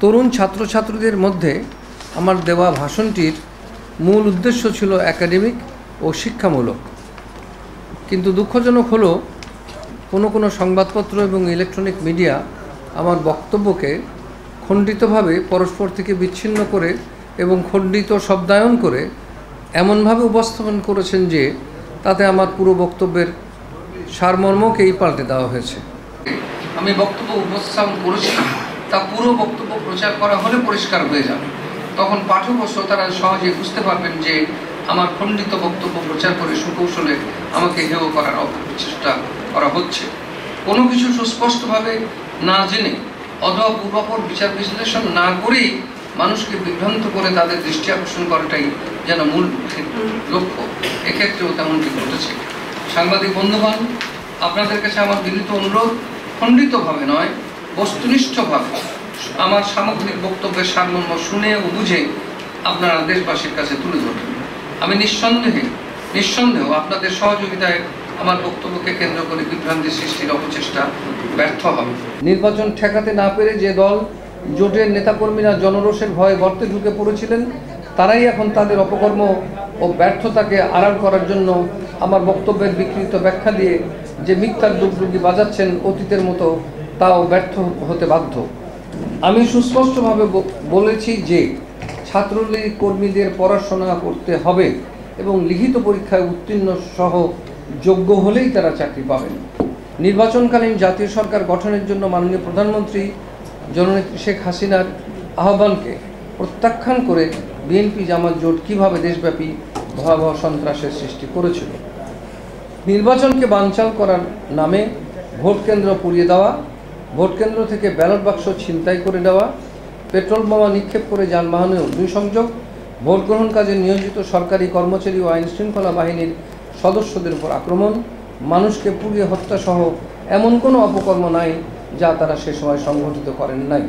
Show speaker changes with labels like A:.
A: তরুণ ছাত্রছাত্রীদের মধ্যে আমার দেওয়া ভাষণটির মূল উদ্দেশ্য ছিল একাডেমিক ও শিক্ষামূলক, কিন্তু দুঃখজনক হলো কোনো সংবাদপত্র এবং ইলেকট্রনিক মিডিয়া আমার বক্তব্যকে খণ্ডিতভাবে পরস্পর থেকে বিচ্ছিন্ন করে এবং খণ্ডিত শব্দায়ন করে এমনভাবে উপস্থাপন করেছেন যে তাতে আমার পুরো বক্তব্যের সারমর্মকেই পাল্টে দেওয়া হয়েছে। আমি বক্তব্য উপস্থাপন করেছি তা পুরো বক্তব্য প্রচার করা হলে পরিষ্কার হয়ে যাবে, তখন পাঠক ও শ্রোতারা সহজে বুঝতে পারবেন যে আমার খণ্ডিত বক্তব্য প্রচার করে সুকৌশলে আমাকে হেয় করার চেষ্টা করা হচ্ছে। কোনো কিছু সুস্পষ্টভাবে না জেনে অথবা পূর্বাপর বিচার বিশ্লেষণ না করেই মানুষকে বিভ্রান্ত করে তাদের দৃষ্টি আকর্ষণ করাটাই যেন মূল লক্ষ্য। এক্ষেত্রেও তেমনটি ঘটেছে। সাংবাদিক বন্ধুগণ, আপনাদের কাছে আমার বিনীত অনুরোধ, খণ্ডিতভাবে নয় বস্তুনিষ্ঠভাবে আমার সামগ্রিক বক্তব্যের সারমর্ম শুনে ও বুঝে আপনারা দেশবাসীর কাছে তুলে ধরবেন। আমি নিঃসন্দেহ আপনাদের সহযোগিতায় আমার বক্তব্যকে কেন্দ্র করে বিভ্রান্তি সৃষ্টির অপচেষ্টা ব্যর্থ হবে। নির্বাচন ঠেকাতে না পেরে যে দল জোটের নেতাকর্মীরা জনরোষের ভয়ে গর্তে ঢুকে পড়েছিলেন, তারাই এখন তাদের অপকর্ম ও ব্যর্থতাকে আড়াল করার জন্য আমার বক্তব্যের বিকৃত ব্যাখ্যা দিয়ে যে মিথ্যার ডুগডুগি বাজাচ্ছেন অতীতের মতো, তাও ব্যর্থ হতে বাধ্য। আমি সুস্পষ্টভাবে বলেছি যে ছাত্রলীগ কর্মীদের পড়াশোনা করতে হবে এবং লিখিত পরীক্ষায় উত্তীর্ণ সহ যোগ্য হলেই তারা চাকরি পাবেন। নির্বাচনকালীন জাতীয় সরকার গঠনের জন্য মাননীয় প্রধানমন্ত্রী জননেত্রী শেখ হাসিনার আহ্বানকে প্রত্যাখ্যান করে বিএনপি জামাত জোট কীভাবে দেশব্যাপী ভয়াবহ সন্ত্রাসের সৃষ্টি করেছিল। নির্বাচনকে বানচাল করার নামে ভোট কেন্দ্র পুড়িয়ে দেওয়া, ভোট কেন্দ্র থেকে ব্যালট বাক্স ছিনতাই করে দেওয়া, পেট্রোল বোমা নিক্ষেপ করে যানবাহনে অগ্নিসংযোগ, ভোট গ্রহণ কাজে নিয়োজিত সরকারি কর্মচারী ও আইনশৃঙ্খলা বাহিনীর সদস্যদের উপর আক্রমণ, মানুষকে পুড়িয়ে হত্যাসহ এমন কোনো অপকর্ম নাই যা তারা সে সময় সংগঠিত করেন নাই।